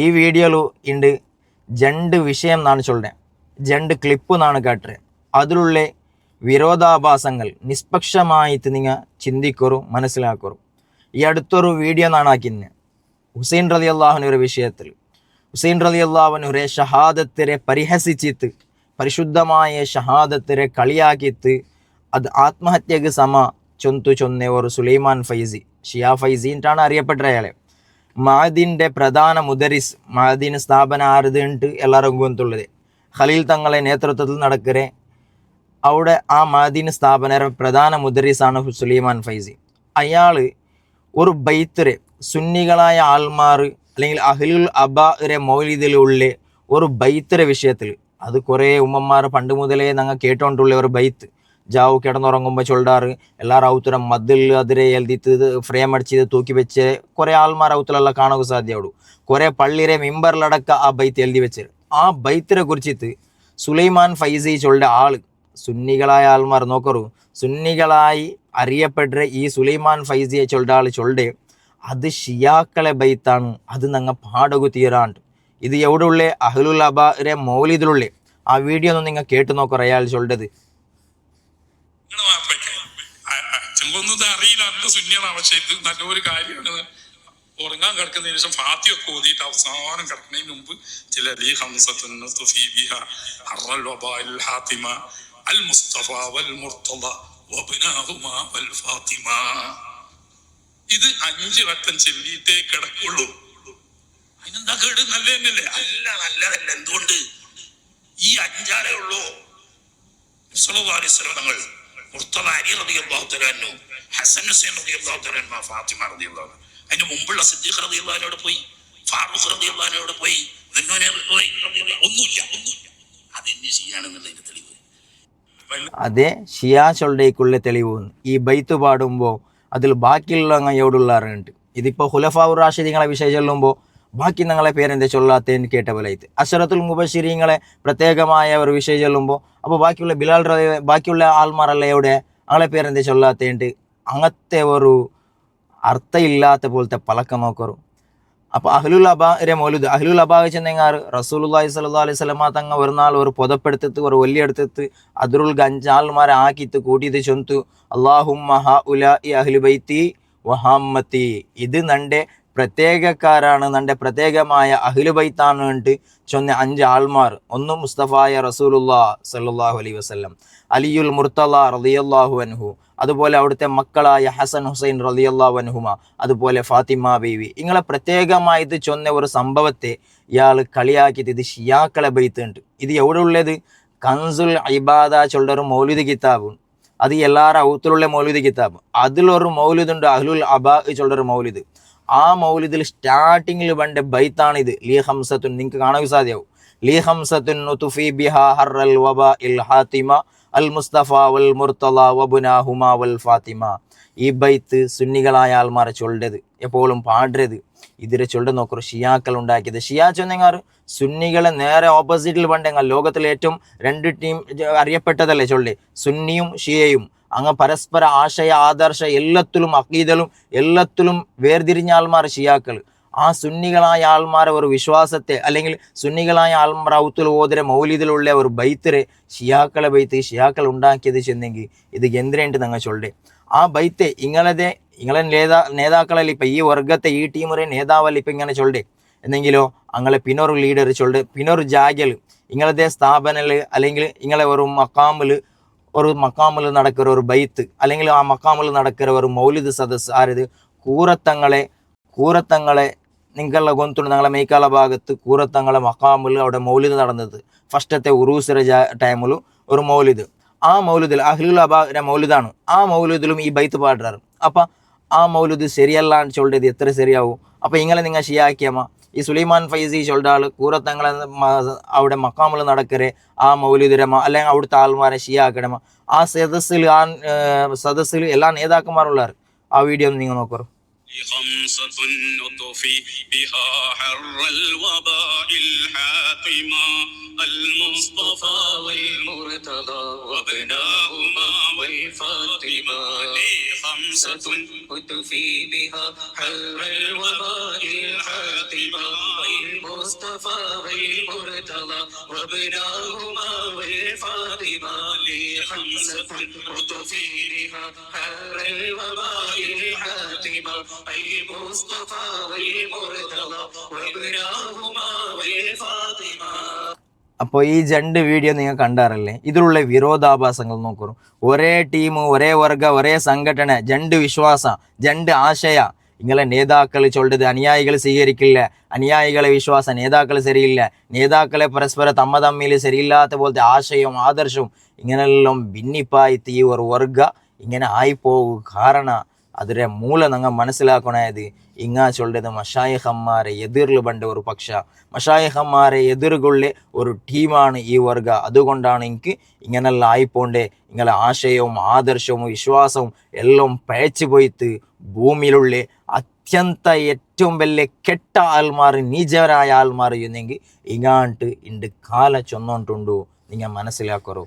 ഈ വീഡിയോയിൽ ഉണ്ട് 2 വിഷയം എന്നാണ് ചൊല്ലുന്നത്, 2 ക്ലിപ്പ് എന്നാണ് കേട്ടത്. അതിലുള്ള വിരോധാഭാസങ്ങൾ നിഷ്പക്ഷമായിട്ട് നിങ്ങൾ ചിന്തിക്കറും മനസ്സിലാക്കറും. ഈ അടുത്തൊരു വീഡിയോ എന്നാണ് ആക്കുന്നത് ഹുസൈൻ റളിയല്ലാഹുവിൻ്റെ ഒരു വിഷയത്തിൽ. ഹുസൈൻ റളിയല്ലാഹുവിനെ ഷഹാദത്തിനെ പരിഹസിച്ചിട്ട്, പരിശുദ്ധമായ ഷഹാദത്തിനെ കളിയാക്കിയിട്ട് അത് ആത്മഹത്യക്ക് ചൊന്ന ഒരു സുലൈമാൻ ഫൈസി, ഷിയാ ഫൈസിട്ടാണ് അറിയപ്പെട്ട അയാളെ. മഅദിൻ്റെ പ്രധാന മുദരിസ്, മഅദിന് സ്ഥാപന ആരുതുണ്ട് എല്ലാവരും ഗൊന്തുള്ളത് ഖലീൽ തങ്ങളെ നേതൃത്വത്തിൽ നടക്കരെ. അവിടെ ആ മഅദിന് സ്ഥാപന പ്രധാന മുദരിസാണ് സുലൈമാൻ ഫൈസി. അയാൾ ഒരു ബൈത്തറെ സുന്നികളായ ആൾമാർ അല്ലെങ്കിൽ അഹ്ലുൽ അബാഇറെ മൗലിദിലുള്ള ഒരു ബൈത്തറെ വിഷയത്തിൽ, അത് കുറേ ഉമ്മമാർ പണ്ട് മുതലേ ഞങ്ങൾ കേട്ടോണ്ടുള്ള ഒരു ബൈത്ത്, ജാവു കിടന്നുറങ്ങുമ്പോൾ ചൊല്ലാറ് എല്ലാവരും ഔത്തരം മതിൽ അതിരെ എഴുതിത്ത് ഫ്രെയിം അടിച്ച് തൂക്കി വെച്ച് കുറേ ആൾമാർ ഔത്തലെല്ലാം കാണുക സാധ്യമുള്ളൂ. കുറേ പള്ളിരെ മിമ്പറിലടക്ക ആ ബൈത്ത് എഴുതി വെച്ചത്. ആ ബൈത്തിനെ കുറിച്ചിട്ട് സുലൈമാൻ ഫൈസി ചൊല്ലുന്ന ആള്, സുന്നികളായ ആൾമാർ നോക്കറു, സുന്നികളായി അറിയപ്പെട്ട ഈ സുലൈമാൻ ഫൈസിയെ ചൊല്ലുന്ന ആൾ ചൊല്ലുടെ അത് ഷിയാക്കളെ ബൈത്താണ്, അത് ഞങ്ങൾ പാടകു തീരാണ്ട്. ഇത് എവിടെ ഉള്ളേ? അഹ്ലുൽ അബാഇറെ മൗലിദിലുള്ളേ. ആ വീഡിയോ ഒന്നും നിങ്ങൾ കേട്ടു നോക്കറ അയാൾ ചൊല്ലത്. അറിയില്ല, നല്ല സുന്നിയാണ്. പക്ഷെ ഇത് നല്ലൊരു കാര്യമാണ്. ഉറങ്ങാൻ കിടക്കുന്നതിന് ശേഷം ഫാത്തിയൊക്കെ ഓതിയിട്ട് അവസാനം കിടക്കുന്നതിന് മുമ്പ് ചില ഇത് 5 വട്ടം ചെല്ലിയിട്ടേ കിടക്കുള്ളൂ. അതിനെന്താ കേട്? നല്ല തന്നെയല്ലേ? അല്ല, നല്ലതല്ല. എന്തുകൊണ്ട്? ഈ 5 ഉള്ളൂ. തങ്ങൾ മുർത്തദ അലി റളിയല്ലാഹു തആല അൻഹു, ഹസൻ ഹുസൈൻ റളിയല്ലാഹു തആല അൻഹു, ഫാത്തിമ റളിയല്ലാഹു അൻഹ, അതിന് മുമ്പുള്ള സിദ്ദീഖ് റളിയല്ലാഹു അൻഹു പോയി, ഫാറൂഖ് റളിയല്ലാഹു അൻഹു പോയി, ഒന്നുമില്ല. അതെന്നെ ഷിയാണെന്നുള്ളതിന്റെ തെളിവ്. അതെ, ഷിയാ ചൊല്ലേക്കുള്ള തെളിവ്. ഈ ബൈത്ത് പാടുമ്പോൾ അതിൽ ബാക്കിയുള്ള എവിടെയുള്ളവരുണ്ട്. ഇതിപ്പോൾ ഖുലഫാഉർ റാഷിദീങ്ങളെ വിഷയം ചൊല്ലുമ്പോൾ ബാക്കി ഞങ്ങളെ പേരെന്താ ചൊല്ലാത്തതിന് കേട്ട പോലെ ഇത്. അശറത്തുൽ മുബശ്ശിരീങ്ങളെ പ്രത്യേകമായ ഒരു വിഷയം ചൊല്ലുമ്പോൾ അപ്പോൾ ബാക്കിയുള്ള ബിലാൽ ബാക്കിയുള്ള ആൾമാരല്ല എവിടെ ഞങ്ങളെ പേരെന്താ ചൊല്ലാത്തതിൻ്റെ അങ്ങനത്തെ ഒരു അർത്ഥമില്ലാത്ത പോലത്തെ പലക്കം നോക്കറും. അപ്പോൾ അഹ്ലുൽ അബാഇറെ മൗലിദ്, അഹ്ലുൽ അബാ ചെന്നെങ്ങാർ റസൂലുള്ളാഹി സ്വല്ലല്ലാഹു അലൈഹി വസല്ലമ തങ്ങ ഒരു നാൾ ഒരു പുതപ്പെടുത്തിട്ട് ഒരു ഒല്ലിയെടുത്തിട്ട് അതിൽ 5 ആൾമാരെ ആക്കിയിട്ട് കൂട്ടിയിട്ട് ചൊന്തു അല്ലാഹുമ്മ ഹഉലാഇ അഹ്ലു ബൈത്തി വഹാമ്മത്തി. ഇത് നൻ്റെ പ്രത്യേകക്കാരാണ്, നൻ്റെ പ്രത്യേകമായ അഹ്ലു ബൈത്താണ് ഉണ്ട് ചൊന്ന 5 ആൾമാർ. ഒന്ന് മുസ്തഫായ റസൂലുള്ളാഹി സ്വല്ലല്ലാഹു അലൈഹി വസല്ലം, അലിയുൽ മുർത്തള റളിയല്ലാഹു അൻഹു, അതുപോലെ അവിടുത്തെ മക്കളായ ഹസൻ ഹുസൈൻ റളിയല്ലാഹു അൻഹുമ, അതുപോലെ ഫാത്തിമ ബീവി. ഇങ്ങളെ പ്രത്യേകമായിട്ട് ചൊന്ന ഒരു സംഭവത്തെ ഇയാൾ കളിയാക്കിയിട്ട് ഇത് ഷിയാക്കളെ ബൈത്ത് ഉണ്ട്. ഇത് എവിടെ ഉള്ളത്? കൻസുൽ ഇബാദ ചൊല്ലൊരു മൗലിദ് കിതാബ്, അത് എല്ലാവരും ഔത്തിലുള്ള മൗലിദ് കിതാബ്. അതിലൊരു മൗലിദ് ഉണ്ട്, അഹ്ലുൽ അബാ ചൊല്ലൊരു മൗലിദ്. ആ മൗലിദിൽ സ്റ്റാർട്ടിങ്ങിൽ വേണ്ട ബൈത്താണ് ഇത്. ലീ ഹംസത്തുൻ, നിങ്ങൾക്ക് കാണാൻ സാധ്യമാവും. ലീ ഹംസത്തുൻ നുതുഫി ബിഹാ ഹർറൽ വബാ ഇൽ ഹാത്തിമ അൽ മുസ്തഫ വൽ മുർത്തള വബുനാഹുമ വൽ ഫാത്തിമ. ഈ ബൈത്ത് സുന്നികളായ ആൾമാരെ ചൊല്ലത്, എപ്പോഴും പാടരുത്. ഇതിരെ ചൊല്ലു നോക്കൂ ഷിയാക്കൾ ഉണ്ടാക്കിയത്. ഷിയാ ചൊന്നെങ്ങാർ സുന്നികളെ നേരെ ഓപ്പോസിറ്റിൽ പണ്ടെങ്കിൽ ലോകത്തിലെ ഏറ്റവും 2 ടീം അറിയപ്പെട്ടതല്ലേ ചൊല്ല്, സുന്നിയും ഷിയയും. അങ്ങ് പരസ്പര ആശയ ആദർശ എല്ലാത്തിലും അഖീദലും എല്ലാത്തിലും വേർതിരിഞ്ഞ ആൾമാർ ഷിയാക്കൾ. ആ സുന്നികളായ ആൾമാരെ ഒരു വിശ്വാസത്തെ അല്ലെങ്കിൽ സുന്നികളായ ആൾമാർ ഔത്തുൽ ഓതിരെ മൗലിദിലുള്ള ഒരു ബൈത്തിരെ ഷിയാക്കളെ ബൈത്ത് ഷിയാക്കൾ ഉണ്ടാക്കിയത് ചെന്നെങ്കിൽ ഇത് എന്തിനായിട്ട് ഞങ്ങൾ ചൊല്ലേ. ആ ബൈത്തെ ഇങ്ങളെ നേതാക്കളല്ല ഇപ്പം ഈ വർഗത്തെ ഈ ടീമുറെ നേതാവല്ല ഇപ്പം ഇങ്ങനെ ചൊല്ലേ എന്നെങ്കിലോ അങ്ങളെ പിന്നൊരു ലീഡർ ചൊല്ല്, പിന്നൊരു ജാഗൽ ഇങ്ങളതെ സ്ഥാപനൽ അല്ലെങ്കിൽ ഇങ്ങളെ ഒരു മക്കാമിൽ നടക്കുന്ന ഒരു ബൈത്ത് അല്ലെങ്കിൽ ആ മക്കാമിൽ നടക്കുന്ന ഒരു മൗലിദ് സദസ് ആരത്? കൂറത്തങ്ങളെ നിങ്ങളുടെ ഗൊന്തുണ്ട് ഞങ്ങളെ മേക്കാല ഭാഗത്ത് കൂറത്തങ്ങളെ മക്കാമിൽ അവിടെ മൗലിദ് നടന്നത്. ഫസ്റ്റത്തെ ഉറൂസിറെ ടൈമിൽ ഒരു മൗലിദ്, ആ മൗലിദിൽ അഹ്ലുൽ അബാഇറെ മൗലിദാണ്. ആ മൗലിദിലും ഈ ബൈത്ത് പാടുறாரு. അപ്പം ആ മൗലിദ് ശരിയല്ലാന്ന് ചൊല്ലത് എത്ര ശരിയാവും? അപ്പം നിങ്ങൾ ഷിയാക്കിയമ്മ ഈ സുലൈമാൻ ഫൈസി ചൊല്ലുന്ന ആൾ കൂറത്തങ്ങളെ അവിടെ മക്കാമിൽ നടക്കരെ ആ മൗലിദിരമ അല്ലെങ്കിൽ അവിടുത്തെ ആൾമാരെ ഷിയാക്കണമ. ആ സദസ്സിൽ എല്ലാ നേതാക്കന്മാരുള്ളവർ. ആ വീഡിയോ ഒന്ന് നിങ്ങൾ നോക്കൂ. خمسة نطفي بها حر الوباء الحاطمة المصطفى والمرتضى وابناهما والفاطمة. خمسة نطفي بها حر الوباء الحاطمة المصطفى والمرتضى وابناهما والفاطمة لحمزة وتفيرها حر الوباء حاتمة المصطفى والمرتضى وابناهما والفاطمة. അപ്പോൾ ഈ രണ്ട് വീഡിയോ നിങ്ങൾ കണ്ടാറല്ലേ, ഇതിലുള്ള വിരോധാഭാസങ്ങൾ നോക്കൂ. ഒരേ ടീം, ഒരേ വർഗ, ഒരേ സംഘടന, രണ്ട് വിശ്വാസ, രണ്ട് ആശയ. ഇങ്ങളെ നേതാക്കൾ ചൊല്ലത് അനുയായികൾ സ്വീകരിക്കില്ല, അനുയായികളെ വിശ്വാസ നേതാക്കൾ ശരിയില്ല, നേതാക്കളെ പരസ്പരം തമ്മിൽ ശരിയില്ലാത്ത പോലത്തെ ആശയവും ആദർശവും ഇങ്ങനെല്ലാം ഭിന്നിപ്പായിട്ട് ഈ ഒരു വർഗ ഇങ്ങനെ ആയിപ്പോകും. കാരണം അതിൻ്റെ മൂല നിങ്ങൾ മനസ്സിലാക്കണത് ഇങ്ങാ ചൊല്ലത് മഷായിഹന്മാരെ എതിർല് പണ്ട് ഒരു പക്ഷ മഷായിഹന്മാരെ എതിർകൊള്ള ഒരു ടീമാണ് ഈ വർഗ. അതുകൊണ്ടാണ് എനിക്ക് ഇങ്ങനെല്ലാം ആയിപ്പോണ്ടേ, ഇങ്ങനെ ആശയവും ആദർശവും വിശ്വാസവും എല്ലാം പഴച്ചു പോയിട്ട് ഭൂമിയിലുള്ള അത്യന്ത ഏറ്റവും വലിയ കെട്ട ആൾമാർ, നീചരായ ആൾമാർ എന്നെങ്കിൽ ഇങ്ങാണ്ട് ഇണ്ട് കാല ചൊന്നോണ്ടുണ്ടു നിങ്ങൾ മനസ്സിലാക്കറോ.